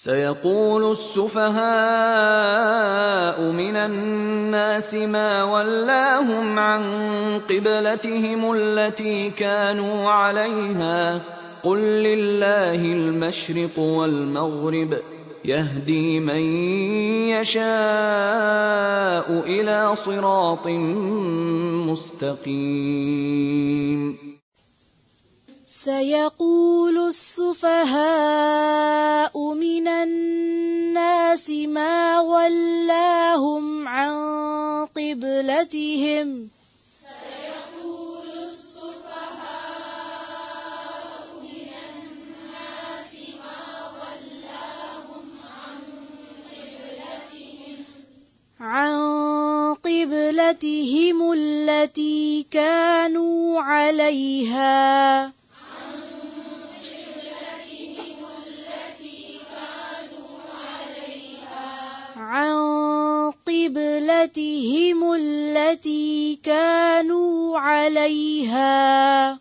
سيقول السفهاء من الناس ما ولاهم عن قبلتهم التي كانوا عليها قل لله المشرق والمغرب يهدي من يشاء إلى صراط مستقيم. سيقول السفهاء من الناس ما ولاهم عن قبلتهم عن قبلتهم التي كانوا عليها عن قبلتهم التي كانوا عليها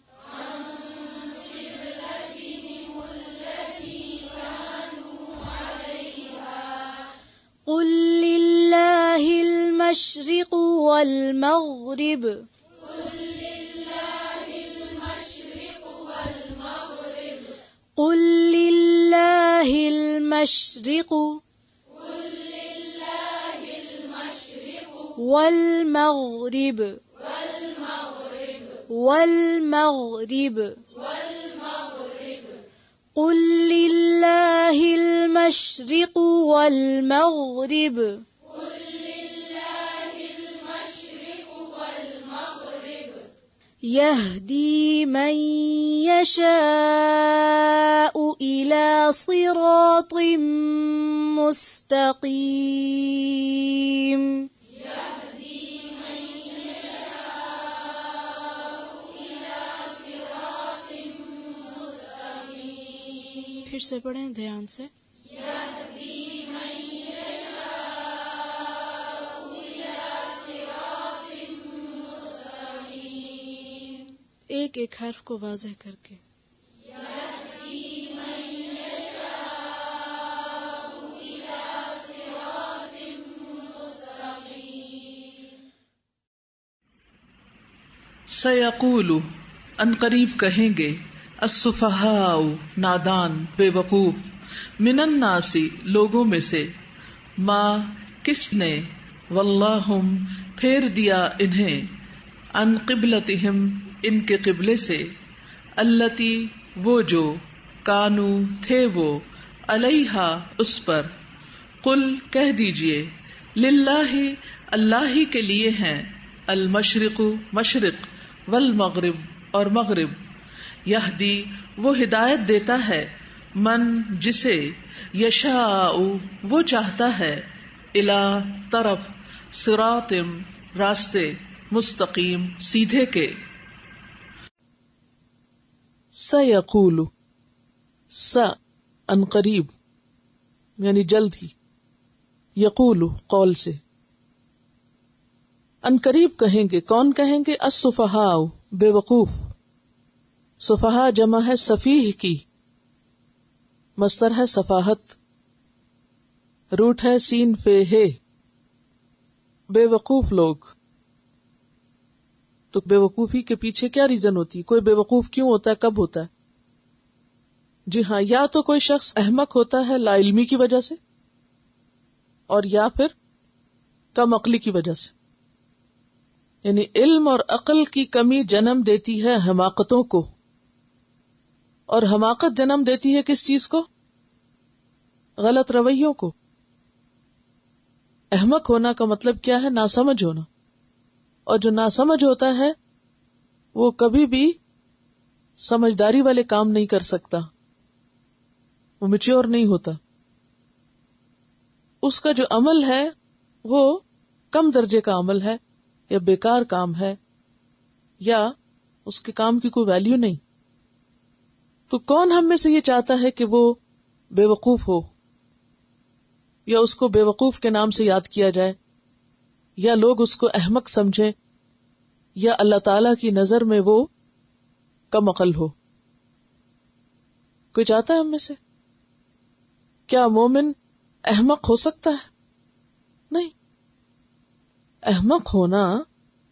قل لله المشرق والمغرب قل لله المشرق والمغرب قل لله المشرق والمغرب يهدي من يشاء إلى صراط مستقيم. پھر سے پڑھیں دھیان سے. ایک ایک حرف کو واضح کر کے. سیقول ان قریب کہیں گے السفہاء نادان بے وقوف من الناس لوگوں میں سے ما کس نے واللہم پھیر دیا انہیں عن قبلتہم ان کے قبلے سے التی وہ جو کانو تھے وہ علیہا اس پر قل کہہ دیجئے للہ اللہ ہی کے لیے ہیں المشرق مشرق والمغرب اور مغرب یہدی وہ ہدایت دیتا ہے من جسے یشاء وہ چاہتا ہے الی طرف صراط راستے مستقیم سیدھے کے. سیقول س ان قریب یعنی جلد ہی، یقول قول سے. ان قریب کہیں گے، کون کہیں گے؟ السفہاء بے وقوف. سفہاء جمع ہے سفیہ کی، مصدر ہے سفاہت، روٹ ہے سین فے ہے. بے وقوف لوگ. تو بے وقوفی کے پیچھے کیا ریزن ہوتی ہے؟ کوئی بے وقوف کیوں ہوتا ہے، کب ہوتا ہے؟ جی ہاں، یا تو کوئی شخص احمق ہوتا ہے لا علمی کی وجہ سے، اور یا پھر کم عقلی کی وجہ سے. یعنی علم اور عقل کی کمی جنم دیتی ہے حماقتوں کو، اور حماقت جنم دیتی ہے کس چیز کو؟ غلط رویوں کو. احمق ہونا کا مطلب کیا ہے؟ ناسمجھ ہونا. اور جو ناسمجھ ہوتا ہے وہ کبھی بھی سمجھداری والے کام نہیں کر سکتا، وہ میچور نہیں ہوتا. اس کا جو عمل ہے وہ کم درجے کا عمل ہے، یا بیکار کام ہے، یا اس کے کام کی کوئی ویلیو نہیں. تو کون ہم میں سے یہ چاہتا ہے کہ وہ بے وقوف ہو، یا اس کو بے وقوف کے نام سے یاد کیا جائے، یا لوگ اس کو احمق سمجھیں، یا اللہ تعالی کی نظر میں وہ کم عقل ہو؟ کوئی چاہتا ہے ہم میں سے کیا مومن احمق ہو سکتا ہے؟ نہیں. احمق ہونا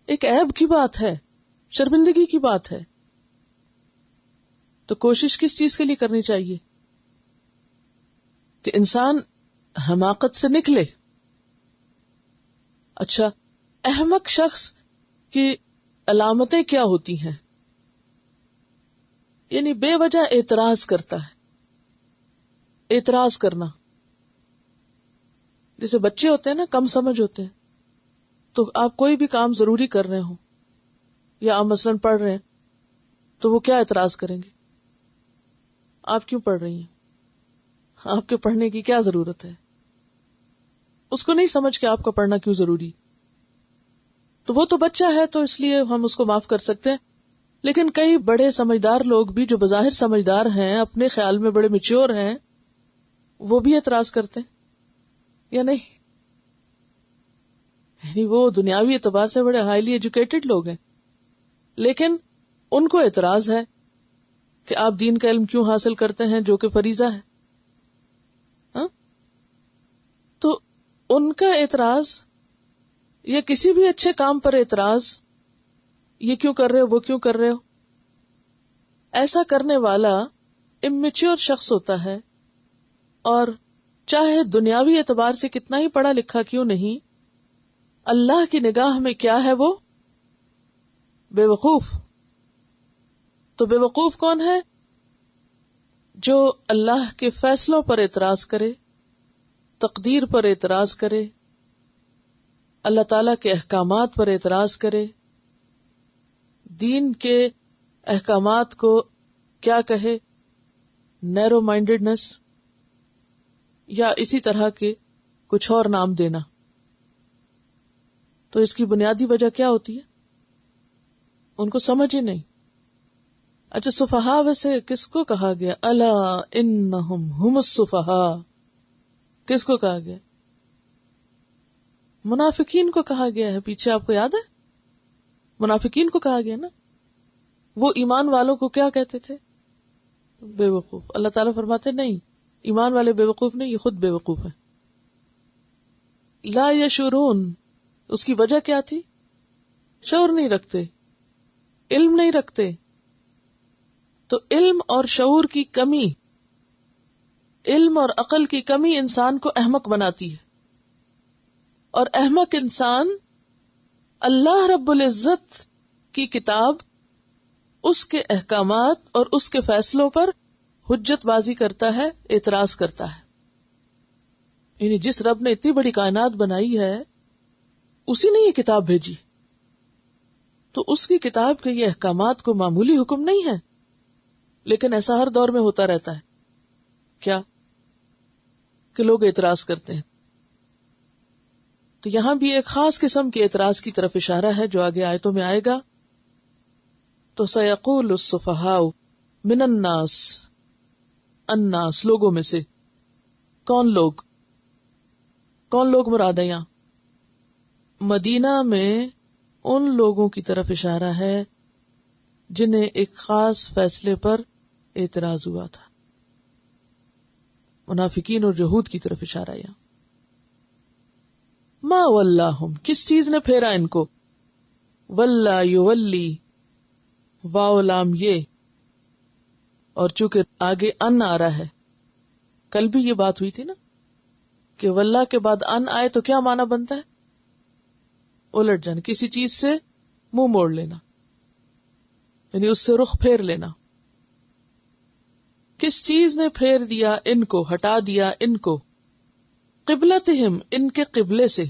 ایک عیب کی بات ہے، شرمندگی کی بات ہے. تو کوشش کس چیز کے لیے کرنی چاہیے کہ انسان حماقت سے نکلے. اچھا، احمق شخص کی علامتیں کیا ہوتی ہیں؟ یعنی بے وجہ اعتراض کرتا ہے. اعتراض کرنا، جیسے بچے ہوتے ہیں نا، کم سمجھ ہوتے ہیں، تو آپ کوئی بھی کام ضروری کر رہے ہو یا آپ مثلاً پڑھ رہے ہیں تو وہ کیا اعتراض کریں گے؟ آپ کیوں پڑھ رہی ہیں؟ آپ کے پڑھنے کی کیا ضرورت ہے؟ اس کو نہیں سمجھ کہ آپ کا پڑھنا کیوں ضروری. تو وہ تو بچہ ہے تو اس لیے ہم اس کو معاف کر سکتے ہیں. لیکن کئی بڑے سمجھدار لوگ بھی جو بظاہر سمجھدار ہیں، اپنے خیال میں بڑے میچور ہیں، وہ بھی اعتراض کرتے ہیں یا نہیں؟ یعنی وہ دنیاوی اعتبار سے بڑے ہائیلی ایجوکیٹڈ لوگ ہیں، لیکن ان کو اعتراض ہے کہ آپ دین کا علم کیوں حاصل کرتے ہیں جو کہ فریضہ ہے. تو ان کا اعتراض یا کسی بھی اچھے کام پر اعتراض، یہ کیوں کر رہے ہو، وہ کیوں کر رہے ہو، ایسا کرنے والا امیچور شخص ہوتا ہے. اور چاہے دنیاوی اعتبار سے کتنا ہی پڑھا لکھا کیوں نہیں، اللہ کی نگاہ میں کیا ہے؟ وہ بے وقوف. تو بے وقوف کون ہے؟ جو اللہ کے فیصلوں پر اعتراض کرے، تقدیر پر اعتراض کرے، اللہ تعالی کے احکامات پر اعتراض کرے، دین کے احکامات کو کیا کہے، نیرو مائنڈڈنس یا اسی طرح کے کچھ اور نام دینا. تو اس کی بنیادی وجہ کیا ہوتی ہے؟ ان کو سمجھ ہی نہیں. اچھا، سفہاء ویسے کس کو کہا گیا؟ الا انہم ہم السفہاء، کس کو کہا گیا؟ منافقین کو کہا گیا ہے. پیچھے آپ کو یاد ہے منافقین کو کہا گیا نا. وہ ایمان والوں کو کیا کہتے تھے؟ بے وقوف. اللہ تعالیٰ فرماتے نہیں، ایمان والے بے وقوف نہیں، یہ خود بے وقوف ہے. لا یشعرون، اس کی وجہ کیا تھی؟ شعور نہیں رکھتے، علم نہیں رکھتے. تو علم اور شعور کی کمی، علم اور عقل کی کمی انسان کو احمق بناتی ہے. اور احمق انسان اللہ رب العزت کی کتاب، اس کے احکامات اور اس کے فیصلوں پر حجت بازی کرتا ہے، اعتراض کرتا ہے. یعنی جس رب نے اتنی بڑی کائنات بنائی ہے، اسی نے یہ کتاب بھیجی، تو اس کی کتاب کے یہ احکامات کو معمولی حکم نہیں ہے. لیکن ایسا ہر دور میں ہوتا رہتا ہے کیا کہ لوگ اعتراض کرتے ہیں. تو یہاں بھی ایک خاص قسم کے اعتراض کی طرف اشارہ ہے جو آگے آیتوں میں آئے گا. تو سیقول السفہاء من الناس، الناس لوگوں میں سے. کون لوگ؟ کون لوگ مراد ہے یہاں؟ مدینہ میں ان لوگوں کی طرف اشارہ ہے جنہیں ایک خاص فیصلے پر اعتراض ہوا تھا. منافقین اور یہود کی طرف اشارہ ہے یہاں. ما ولاہم، کس چیز نے پھیرا ان کو؟ ولا یولی، واو لام یہ، اور چونکہ آگے ان آ رہا ہے، کل بھی یہ بات ہوئی تھی نا کہ واللہ کے بعد ان آئے تو کیا معنی بنتا ہے؟ الٹ جانا، کسی چیز سے منہ موڑ لینا، یعنی اس سے رخ پھیر لینا. کس چیز نے پھیر دیا ان کو، ہٹا دیا ان کو؟ قبلتہم، ان کے قبلے سے.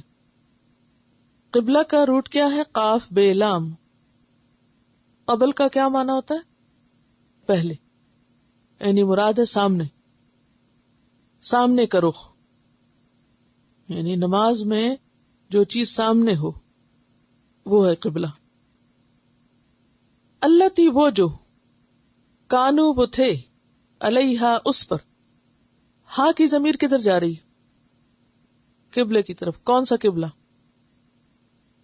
قبلہ کا روٹ کیا ہے؟ قاف بے لام. قبل کا کیا معنی ہوتا ہے؟ پہلے، یعنی مراد ہے سامنے، سامنے کا رخ. یعنی نماز میں جو چیز سامنے ہو وہ ہے قبلہ. التی، وہ جو، کانو وہ تھے، علیہا اس پر. ہاں کی ضمیر کدھر جا رہی؟ قبلے کی طرف. کون سا قبلہ؟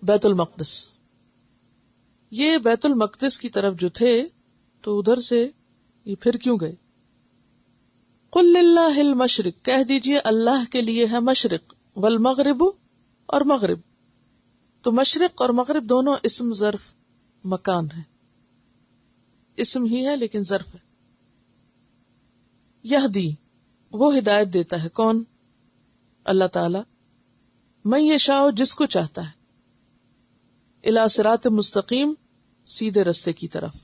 بیت المقدس. یہ بیت المقدس کی طرف جو تھے تو ادھر سے یہ پھر کیوں گئے؟ قل للہ المشرق، کہہ دیجئے اللہ کے لیے ہے مشرق، والمغرب اور مغرب. تو مشرق اور مغرب دونوں اسم ظرف مکان ہے، اسم ہی ہے لیکن ظرف ہے. یہدی، وہ ہدایت دیتا ہے، کون؟ اللہ تعالی. من یشاء، جس کو چاہتا ہے، الی صراط مستقیم، سیدھے رستے کی طرف.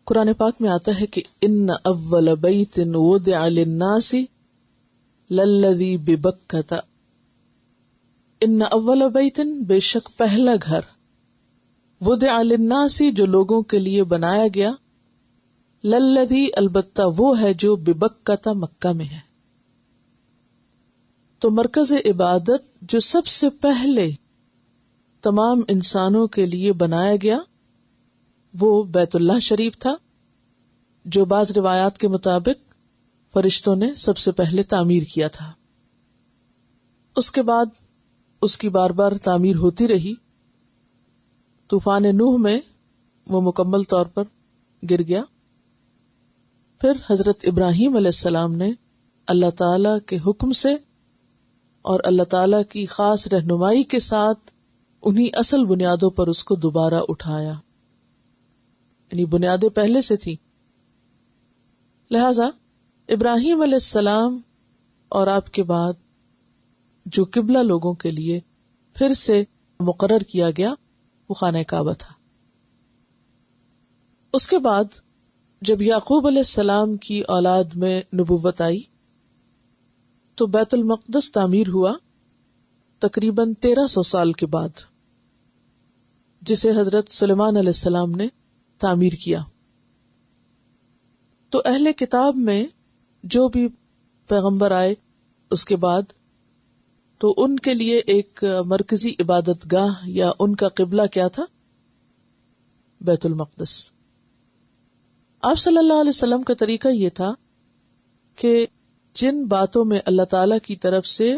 قرآن پاک میں آتا ہے کہ ان اول بیت وضع للناس للذی ببکۃ، ان اول بیت، بے شک پہلا گھر، وضع للناس، جو لوگوں کے لیے بنایا گیا، للذی، البتہ وہ ہے جو ببکۃ، مکہ میں ہے. تو مرکز عبادت جو سب سے پہلے تمام انسانوں کے لیے بنایا گیا وہ بیت اللہ شریف تھا، جو بعض روایات کے مطابق فرشتوں نے سب سے پہلے تعمیر کیا تھا. اس کے بعد اس کی بار بار تعمیر ہوتی رہی. طوفان نوح میں وہ مکمل طور پر گر گیا. پھر حضرت ابراہیم علیہ السلام نے اللہ تعالی کے حکم سے اور اللہ تعالی کی خاص رہنمائی کے ساتھ انہی اصل بنیادوں پر اس کو دوبارہ اٹھایا، یعنی بنیادیں پہلے سے تھی. لہذا ابراہیم علیہ السلام اور آپ کے بعد جو قبلہ لوگوں کے لیے پھر سے مقرر کیا گیا وہ خانہ کعبہ تھا. اس کے بعد جب یعقوب علیہ السلام کی اولاد میں نبوت آئی تو بیت المقدس تعمیر ہوا تقریباً 1300 سال کے بعد، جسے حضرت سلیمان علیہ السلام نے تعمیر کیا. تو اہل کتاب میں جو بھی پیغمبر آئے اس کے بعد، تو ان کے لیے ایک مرکزی عبادت گاہ یا ان کا قبلہ کیا تھا؟ بیت المقدس. آپ صلی اللہ علیہ وسلم کا طریقہ یہ تھا کہ جن باتوں میں اللہ تعالی کی طرف سے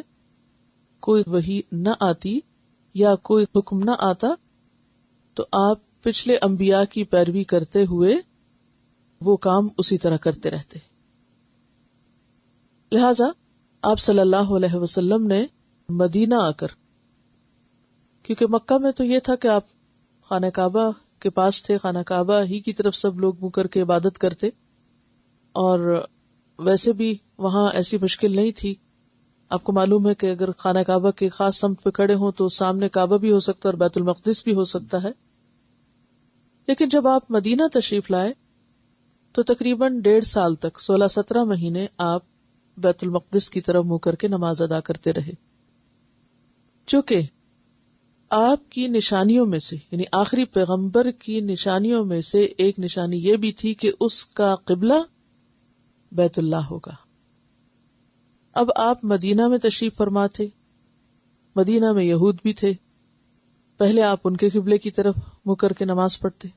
کوئی وحی نہ آتی یا کوئی حکم نہ آتا تو آپ پچھلے انبیاء کی پیروی کرتے ہوئے وہ کام اسی طرح کرتے رہتے. لہذا آپ صلی اللہ علیہ وسلم نے مدینہ آ کر، کیونکہ مکہ میں تو یہ تھا کہ آپ خانہ کعبہ کے پاس تھے، خانہ کعبہ ہی کی طرف سب لوگ منہ کر کے عبادت کرتے، اور ویسے بھی وہاں ایسی مشکل نہیں تھی. آپ کو معلوم ہے کہ اگر خانہ کعبہ کے خاص سمت پہ کھڑے ہوں تو سامنے کعبہ بھی ہو سکتا ہے اور بیت المقدس بھی ہو سکتا ہے. لیکن جب آپ مدینہ تشریف لائے تو تقریباً 1.5 سال تک 16-17 مہینے آپ بیت المقدس کی طرف منہ کر کے نماز ادا کرتے رہے. چونکہ آپ کی نشانیوں میں سے، یعنی آخری پیغمبر کی نشانیوں میں سے ایک نشانی یہ بھی تھی کہ اس کا قبلہ بیت اللہ ہوگا. اب آپ مدینہ میں تشریف فرما تھے، مدینہ میں یہود بھی تھے، پہلے آپ ان کے قبلے کی طرف منہ کر کے نماز پڑھتے،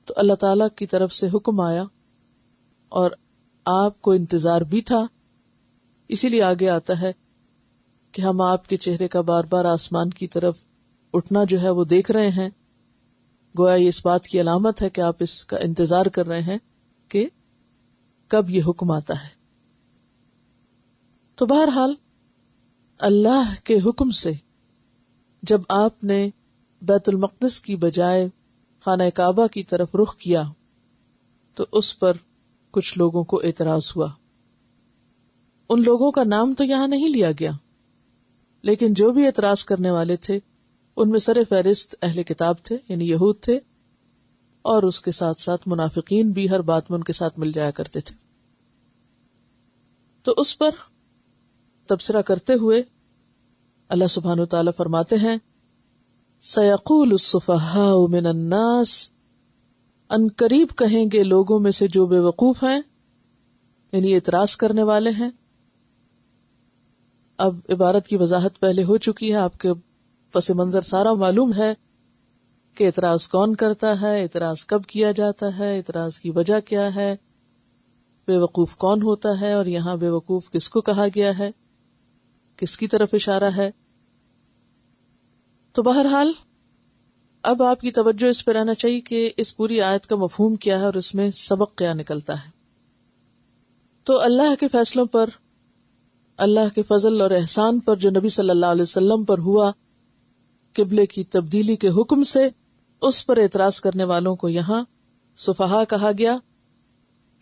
تو اللہ تعالی کی طرف سے حکم آیا اور آپ کو انتظار بھی تھا. اسی لیے آگے آتا ہے کہ ہم آپ کے چہرے کا بار بار آسمان کی طرف اٹھنا جو ہے وہ دیکھ رہے ہیں، گویا یہ اس بات کی علامت ہے کہ آپ اس کا انتظار کر رہے ہیں کہ کب یہ حکم آتا ہے. تو بہرحال اللہ کے حکم سے جب آپ نے بیت المقدس کی بجائے خانہ کعبہ کی طرف رخ کیا تو اس پر کچھ لوگوں کو اعتراض ہوا. ان لوگوں کا نام تو یہاں نہیں لیا گیا، لیکن جو بھی اعتراض کرنے والے تھے ان میں سر فہرست اہل کتاب تھے، یعنی یہود تھے، اور اس کے ساتھ ساتھ منافقین بھی ہر بات میں ان کے ساتھ مل جایا کرتے تھے. تو اس پر تبصرہ کرتے ہوئے اللہ سبحانہ و تعالیٰ فرماتے ہیں سَيَقُولُ السُّفَهَاءُ مِنَ النَّاسِ، ان قریب کہیں گے لوگوں میں سے جو بے وقوف ہیں، یعنی اعتراض کرنے والے ہیں. اب عبارت کی وضاحت پہلے ہو چکی ہے، آپ کے پس منظر سارا معلوم ہے کہ اعتراض کون کرتا ہے، اعتراض کب کیا جاتا ہے، اعتراض کی وجہ کیا ہے، بے وقوف کون ہوتا ہے، اور یہاں بے وقوف کس کو کہا گیا ہے، کس کی طرف اشارہ ہے. تو بہرحال اب آپ کی توجہ اس پہ رہنا چاہیے کہ اس پوری آیت کا مفہوم کیا ہے اور اس میں سبق کیا نکلتا ہے. تو اللہ کے فیصلوں پر، اللہ کے فضل اور احسان پر جو نبی صلی اللہ علیہ وسلم پر ہوا قبلے کی تبدیلی کے حکم سے، اس پر اعتراض کرنے والوں کو یہاں سفہاء کہا گیا.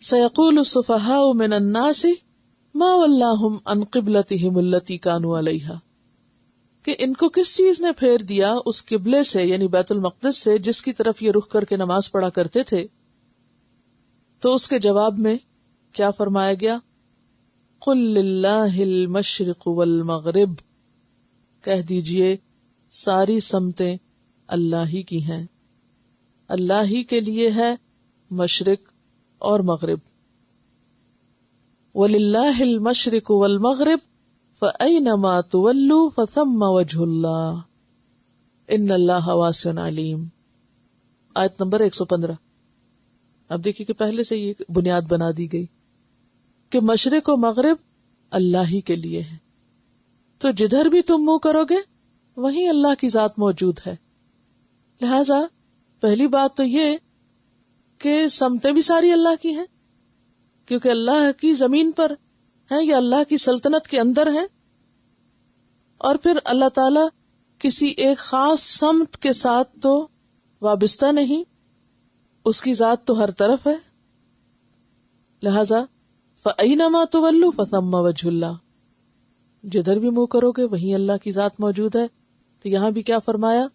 سیقول السفہاء من الناس ما ولاہم عن قبلتہم التی کانوا علیہا، کہ ان کو کس چیز نے پھیر دیا اس قبلے سے، یعنی بیت المقدس سے، جس کی طرف یہ رخ کر کے نماز پڑھا کرتے تھے. تو اس کے جواب میں کیا فرمایا گیا؟ قل للہ المشرق والمغرب، کہہ دیجئے ساری سمتیں اللہ ہی کی ہیں، اللہ ہی کے لیے ہے مشرق اور مغرب. وَلِلَّهِ الْمَشْرِقُ وَالْمَغْرِبُ فَأَيْنَمَا تُوَلُّوا فَثَمَّ وَجْهُ اللَّهِ إِنَّ اللَّهَ وَاسِعٌ عَلِيمٌ. آیت نمبر 115. اب دیکھیے کہ پہلے سے یہ بنیاد بنا دی گئی کہ مشرق و مغرب اللہ ہی کے لیے ہے، تو جدھر بھی تم منہ کرو گے وہیں اللہ کی ذات موجود ہے. لہذا پہلی بات تو یہ کہ سمتیں بھی ساری اللہ کی ہیں، کیونکہ اللہ کی زمین پر ہیں یا اللہ کی سلطنت کے اندر ہیں. اور پھر اللہ تعالی کسی ایک خاص سمت کے ساتھ تو وابستہ نہیں، اس کی ذات تو ہر طرف ہے. لہذا فَأَيْنَمَا تُوَلُّوا فَثَمَّ وَجْهُ اللَّهِ، جدھر بھی منہ کرو گے وہیں اللہ کی ذات موجود ہے. تو یہاں بھی کیا فرمایا؟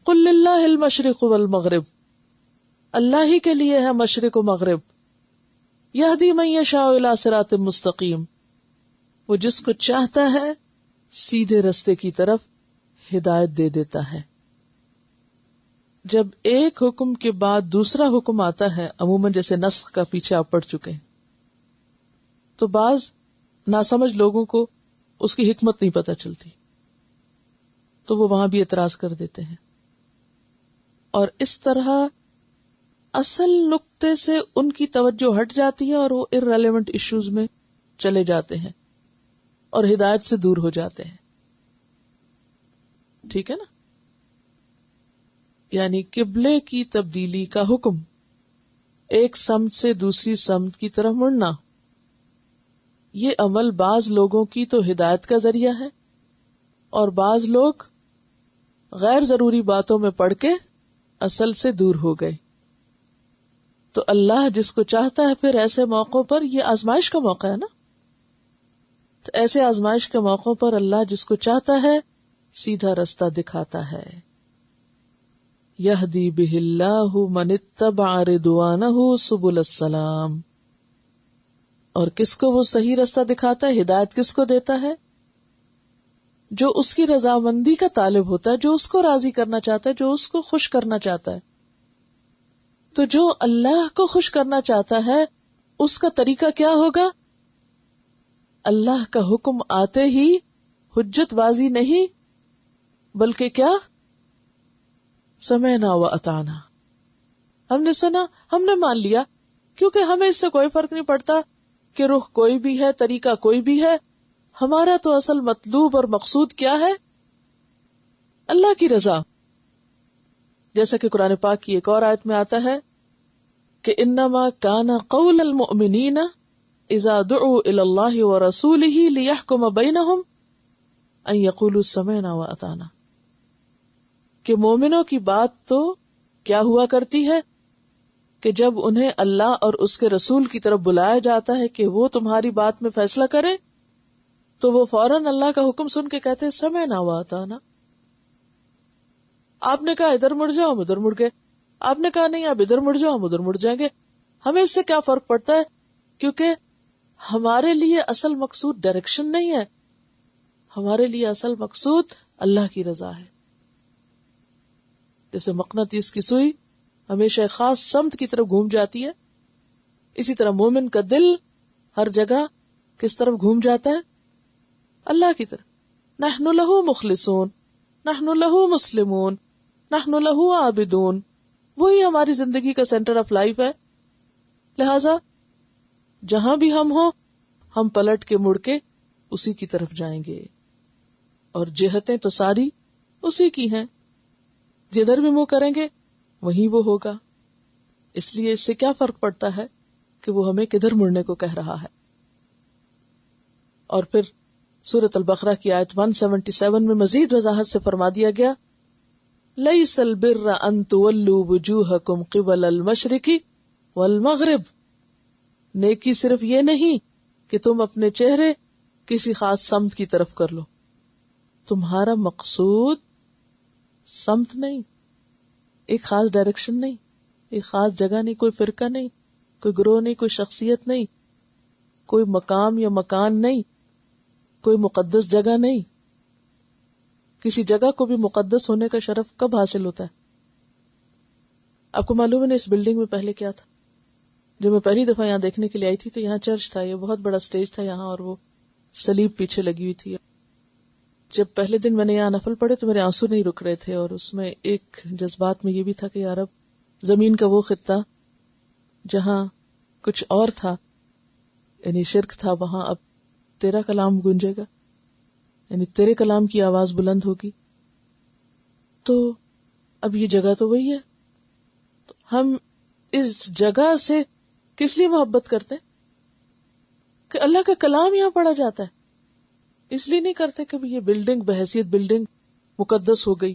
قُل لِلَّهِ الْمَشْرِقُ وَالْمَغْرِبُ، اللہ ہی کے لیے ہے مشرق و مغرب. یہدی من یشاء الی صراط مستقیم، وہ جس کو چاہتا ہے سیدھے رستے کی طرف ہدایت دے دیتا ہے. جب ایک حکم کے بعد دوسرا حکم آتا ہے، عموماً جیسے نسخ کا پیچھے آپ پڑھ چکے ہیں، تو بعض ناسمجھ لوگوں کو اس کی حکمت نہیں پتہ چلتی، تو وہ وہاں بھی اعتراض کر دیتے ہیں، اور اس طرح اصل نقطے سے ان کی توجہ ہٹ جاتی ہے اور وہ irrelevant ایشوز میں چلے جاتے ہیں اور ہدایت سے دور ہو جاتے ہیں. ٹھیک ہے نا؟ یعنی قبلے کی تبدیلی کا حکم، ایک سمت سے دوسری سمت کی طرف مڑنا، یہ عمل بعض لوگوں کی تو ہدایت کا ذریعہ ہے، اور بعض لوگ غیر ضروری باتوں میں پڑھ کے اصل سے دور ہو گئے. تو اللہ جس کو چاہتا ہے پھر ایسے موقعوں پر، یہ آزمائش کا موقع ہے نا، تو ایسے آزمائش کے موقعوں پر اللہ جس کو چاہتا ہے سیدھا رستہ دکھاتا ہے. یہدی بہ اللہ من اتبع رضوانہ سبل السلام، اور کس کو وہ صحیح رستہ دکھاتا ہے، ہدایت کس کو دیتا ہے؟ جو اس کی رضامندی کا طالب ہوتا ہے، جو اس کو راضی کرنا چاہتا ہے، جو اس کو خوش کرنا چاہتا ہے. تو جو اللہ کو خوش کرنا چاہتا ہے اس کا طریقہ کیا ہوگا؟ اللہ کا حکم آتے ہی حجت بازی نہیں، بلکہ کیا؟ سمعنا و اطعنا، ہم نے سنا، ہم نے مان لیا، کیونکہ ہمیں اس سے کوئی فرق نہیں پڑتا کہ رخ کوئی بھی ہے، طریقہ کوئی بھی ہے. ہمارا تو اصل مطلوب اور مقصود کیا ہے؟ اللہ کی رضا. جیسا کہ قرآن پاک کی ایک اور آیت میں آتا ہے کہ انما کان قول المؤمنین اذا دعوا الی اللہ ورسولہ لیحکم بینہم ان یقولوا سمعنا واطعنا، کہ مومنوں کی بات تو کیا ہوا کرتی ہے کہ جب انہیں اللہ اور اس کے رسول کی طرف بلایا جاتا ہے کہ وہ تمہاری بات میں فیصلہ کرے، تو وہ فوراً اللہ کا حکم سن کے کہتے ہیں سمعنا واطعنا. آپ نے کہا ادھر مڑ جاؤ، ہم ادھر مڑ گئے. آپ نے کہا نہیں آپ ادھر مڑ جاؤ، ہم ادھر مڑ جائیں گے. ہمیں اس سے کیا فرق پڑتا ہے؟ کیونکہ ہمارے لیے اصل مقصود ڈائریکشن نہیں ہے، ہمارے لیے اصل مقصود اللہ کی رضا ہے. جیسے مقناطیس کی سوئی ہمیشہ ایک خاص سمت کی طرف گھوم جاتی ہے، اسی طرح مومن کا دل ہر جگہ کس طرف گھوم جاتا ہے؟ اللہ کی طرف. نحن لہ مخلصون، نحن لہ مسلمون، نحن لہ عابدون، وہی ہماری زندگی کا سینٹر آف لائف ہے. لہذا جہاں بھی ہم ہوں ہم پلٹ کے مڑ کے اسی کی طرف جائیں گے، اور جہتیں تو ساری اسی کی ہیں. جدھر بھی منہ کریں گے وہیں وہ ہوگا. اس لیے اس سے کیا فرق پڑتا ہے کہ وہ ہمیں کدھر مڑنے کو کہہ رہا ہے. اور پھر سورۃ البقرہ کی آیت 177 میں مزید وضاحت سے فرما دیا گیا لَيْسَ الْبِرَّ أَن تُوَلُّوا وُجُوهَكُمْ قِبَلَ الْمَشْرِقِ وَالْمَغْرِبِ. نیکی صرف یہ نہیں کہ تم اپنے چہرے کسی خاص سمت کی طرف کر لو. تمہارا مقصود سمت نہیں، ایک خاص ڈائریکشن نہیں، ایک خاص جگہ نہیں، کوئی فرقہ نہیں، کوئی گروہ نہیں، کوئی شخصیت نہیں، کوئی مقام یا مکان نہیں، کوئی مقدس جگہ نہیں. کسی جگہ کو بھی مقدس ہونے کا شرف کب حاصل ہوتا ہے؟ آپ کو معلوم ہے اس بلڈنگ میں پہلے کیا تھا؟ جب میں پہلی دفعہ یہاں دیکھنے کے لیے آئی تھی تو یہاں چرچ تھا، یہ بہت بڑا سٹیج تھا یہاں، اور وہ صلیب پیچھے لگی ہوئی تھی. جب پہلے دن میں نے یہاں نفل پڑھے تو میرے آنسو نہیں رک رہے تھے، اور اس میں ایک جذبات میں یہ بھی تھا کہ یار اب زمین کا وہ خطہ جہاں کچھ اور تھا، یعنی شرک تھا، وہاں اب تیرا کلام گونجے گا، یعنی تیرے کلام کی آواز بلند ہوگی. تو اب یہ جگہ تو وہی ہے. تو ہم اس جگہ سے کس لیے محبت کرتے کہ اللہ کا کلام یہاں پڑھا جاتا ہے. اس لیے نہیں کرتے کہ یہ بلڈنگ بحیثیت بلڈنگ مقدس ہو گئی،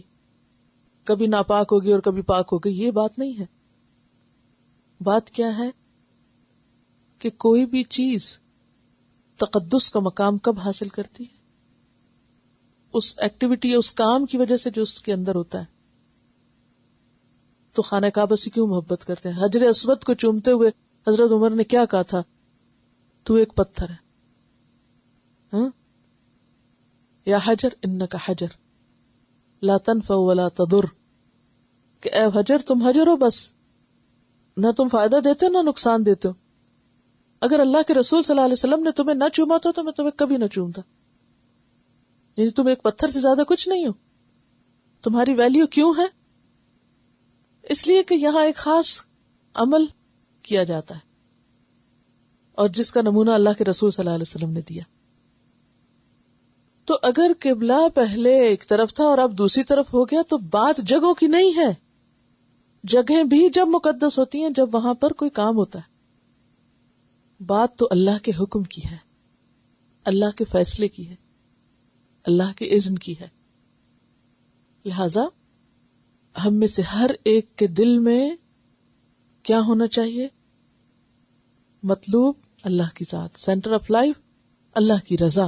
کبھی ناپاک ہوگی اور کبھی پاک ہو گئی. یہ بات نہیں ہے. بات کیا ہے کہ کوئی بھی چیز تقدس کا مقام کب حاصل کرتی ہے؟ اس ایکٹیویٹی اس کام کی وجہ سے جو اس کے اندر ہوتا ہے. تو خانہ کعبہ سے کیوں محبت کرتے ہیں؟ حجر اسود کو چومتے ہوئے حضرت عمر نے کیا کہا تھا؟ تو ایک پتھر ہے، ہاں یا حجر انک حجر لا تنفع ولا تضر، کہ اے حجر تم حجر ہو، بس نہ تم فائدہ دیتے ہو نہ نقصان دیتے ہو. اگر اللہ کے رسول صلی اللہ علیہ وسلم نے تمہیں نہ چوما تو میں تمہیں کبھی نہ چومتا. یعنی تم ایک پتھر سے زیادہ کچھ نہیں ہو. تمہاری ویلیو کیوں ہے؟ اس لیے کہ یہاں ایک خاص عمل کیا جاتا ہے اور جس کا نمونہ اللہ کے رسول صلی اللہ علیہ وسلم نے دیا. تو اگر قبلہ پہلے ایک طرف تھا اور اب دوسری طرف ہو گیا تو بات جگہوں کی نہیں ہے. جگہیں بھی جب مقدس ہوتی ہیں جب وہاں پر کوئی کام ہوتا ہے. بات تو اللہ کے حکم کی ہے، اللہ کے فیصلے کی ہے، اللہ کے اذن کی ہے. لہذا ہم میں سے ہر ایک کے دل میں کیا ہونا چاہیے؟ مطلوب اللہ کی ذات، سینٹر آف لائف اللہ کی رضا.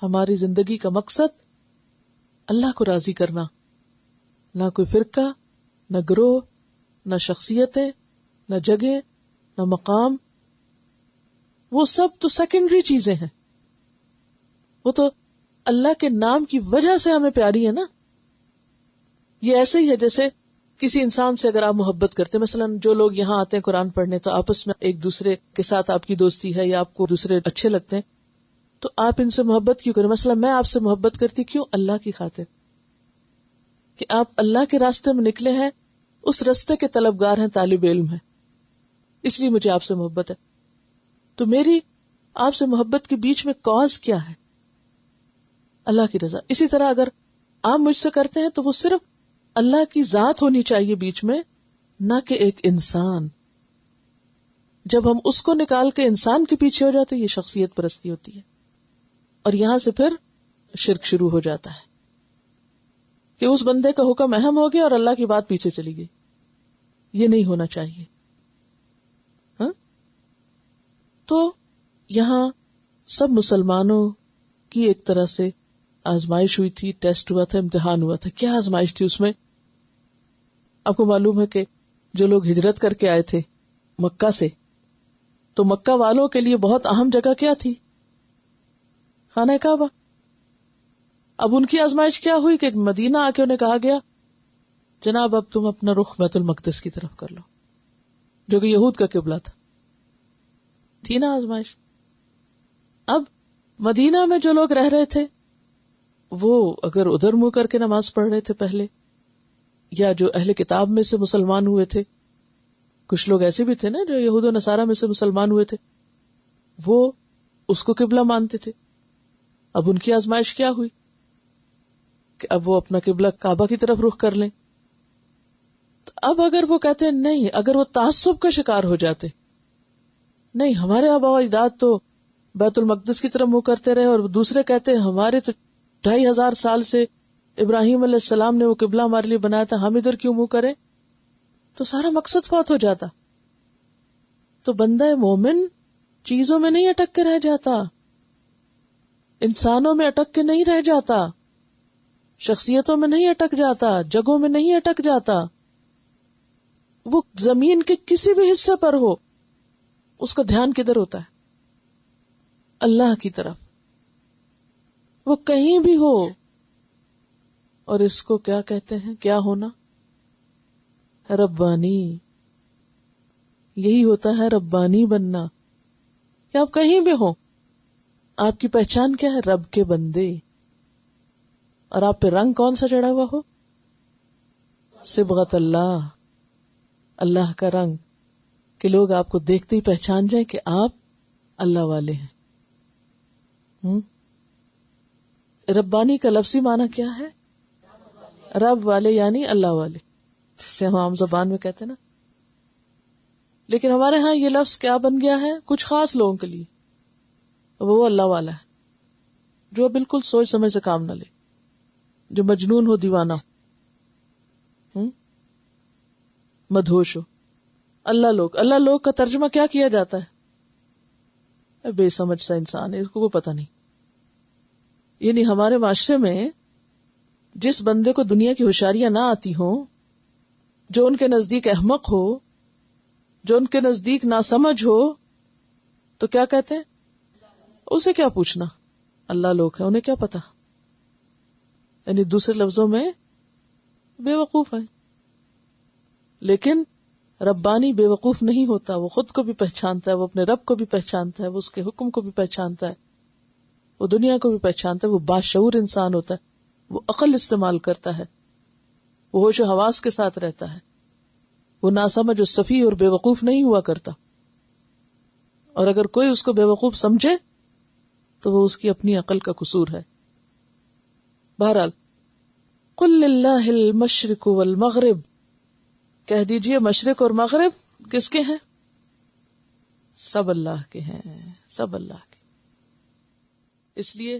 ہماری زندگی کا مقصد اللہ کو راضی کرنا، نہ کوئی فرقہ، نہ گروہ، نہ شخصیتیں، نہ جگہ، نہ مقام. وہ سب تو سیکنڈری چیزیں ہیں. وہ تو اللہ کے نام کی وجہ سے ہمیں پیاری ہے نا. یہ ایسے ہی ہے جیسے کسی انسان سے اگر آپ محبت کرتے ہیں، مثلا جو لوگ یہاں آتے ہیں قرآن پڑھنے تو آپس میں ایک دوسرے کے ساتھ آپ کی دوستی ہے یا آپ کو دوسرے اچھے لگتے ہیں، تو آپ ان سے محبت کیوں کریں؟ مثلا میں آپ سے محبت کرتی کیوں؟ اللہ کی خاطر، کہ آپ اللہ کے راستے میں نکلے ہیں، اس راستے کے طلبگار ہیں، طالب علم ہیں، اس لیے مجھے آپ سے محبت ہے. تو میری آپ سے محبت کے بیچ میں کاز کیا ہے؟ اللہ کی رضا. اسی طرح اگر آپ مجھ سے کرتے ہیں تو وہ صرف اللہ کی ذات ہونی چاہیے بیچ میں، نہ کہ ایک انسان. جب ہم اس کو نکال کے انسان کے پیچھے ہو جاتے یہ شخصیت پرستی ہوتی ہے، اور یہاں سے پھر شرک شروع ہو جاتا ہے کہ اس بندے کا حکم اہم ہو گیا اور اللہ کی بات پیچھے چلی گئی. یہ نہیں ہونا چاہیے. ہاں تو یہاں سب مسلمانوں کی ایک طرح سے آزمائش ہوئی تھی، ٹیسٹ ہوا تھا، امتحان ہوا تھا. کیا آزمائش تھی اس میں؟ آپ کو معلوم ہے کہ جو لوگ ہجرت کر کے آئے تھے مکہ سے، تو مکہ والوں کے لیے بہت اہم جگہ کیا تھی؟ خانہ کعبہ. اب ان کی آزمائش کیا ہوئی کہ مدینہ آ کے انہیں کہا گیا جناب اب تم اپنا رخ بیت المقدس کی طرف کر لو، جو کہ یہود کا قبلہ تھا. تھی نا آزمائش. اب مدینہ میں جو لوگ رہ رہے تھے وہ اگر ادھر منہ کر کے نماز پڑھ رہے تھے پہلے، یا جو اہل کتاب میں سے مسلمان ہوئے تھے، کچھ لوگ ایسے بھی تھے نا جو یہود و نصارہ میں سے مسلمان ہوئے تھے، وہ اس کو قبلہ مانتے تھے. اب ان کی آزمائش کیا ہوئی کہ اب وہ اپنا قبلہ کعبہ کی طرف رخ کر لیں. تو اب اگر وہ کہتے ہیں نہیں، اگر وہ تعصب کا شکار ہو جاتے، نہیں ہمارے آباء و اجداد تو بیت المقدس کی طرف منہ کرتے رہے، اور دوسرے کہتے ہیں ہمارے تو 2500 سال سے ابراہیم علیہ السلام نے وہ قبلہ ہمارے لیے بنایا تھا، ہم ادھر کیوں منہ کریں، تو سارا مقصد فوت ہو جاتا. تو بندہ مومن چیزوں میں نہیں اٹک کے رہ جاتا، انسانوں میں اٹک کے نہیں رہ جاتا، شخصیتوں میں نہیں اٹک جاتا، جگہوں میں نہیں اٹک جاتا. وہ زمین کے کسی بھی حصے پر ہو، اس کا دھیان کدھر ہوتا ہے؟ اللہ کی طرف. وہ کہیں بھی ہو. اور اس کو کیا کہتے ہیں؟ کیا ہونا؟ ربانی. یہی ہوتا ہے ربانی بننا، کہ آپ کہیں بھی ہو، آپ کی پہچان کیا ہے؟ رب کے بندے. اور آپ پہ رنگ کون سا چڑھا ہوا ہو؟ صبغت اللہ، اللہ کا رنگ، کہ لوگ آپ کو دیکھتے ہی پہچان جائیں کہ آپ اللہ والے ہیں. ربانی کا لفظی معنی کیا ہے؟ رب والے یعنی اللہ والے، جسے ہم عام زبان میں کہتے ہیں نا. لیکن ہمارے ہاں یہ لفظ کیا بن گیا ہے؟ کچھ خاص لوگوں کے لیے وہ اللہ والا ہے، جو بالکل سوچ سمجھ سے کام نہ لے، جو مجنون ہو، دیوانہ ہو، مدہوش ہو. اللہ لوگ کا ترجمہ کیا کیا جاتا ہے؟ بے سمجھ سا انسان ہے، اس کو کوئی پتہ نہیں. یعنی ہمارے معاشرے میں جس بندے کو دنیا کی ہوشیاریاں نہ آتی ہوں، جو ان کے نزدیک احمق ہو، جو ان کے نزدیک ناسمجھ ہو، تو کیا کہتے ہیں؟ اسے کیا پوچھنا، اللہ لوگ ہے، انہیں کیا پتا. یعنی دوسرے لفظوں میں بے وقوف ہے. لیکن ربانی بے وقوف نہیں ہوتا، وہ خود کو بھی پہچانتا ہے، وہ اپنے رب کو بھی پہچانتا ہے، وہ اس کے حکم کو بھی پہچانتا ہے، وہ دنیا کو بھی پہچانتا ہے، وہ باشعور انسان ہوتا ہے، وہ عقل استعمال کرتا ہے، وہ ہوش و حواس کے ساتھ رہتا ہے، وہ ناسمجھ و سفیہ اور بے وقوف نہیں ہوا کرتا. اور اگر کوئی اس کو بے وقوف سمجھے تو وہ اس کی اپنی عقل کا قصور ہے. بہرحال قل للہ المشرق والمغرب، کہہ دیجئے مشرق اور مغرب کس کے ہیں؟ سب اللہ کے ہیں، سب اللہ کے. اس لیے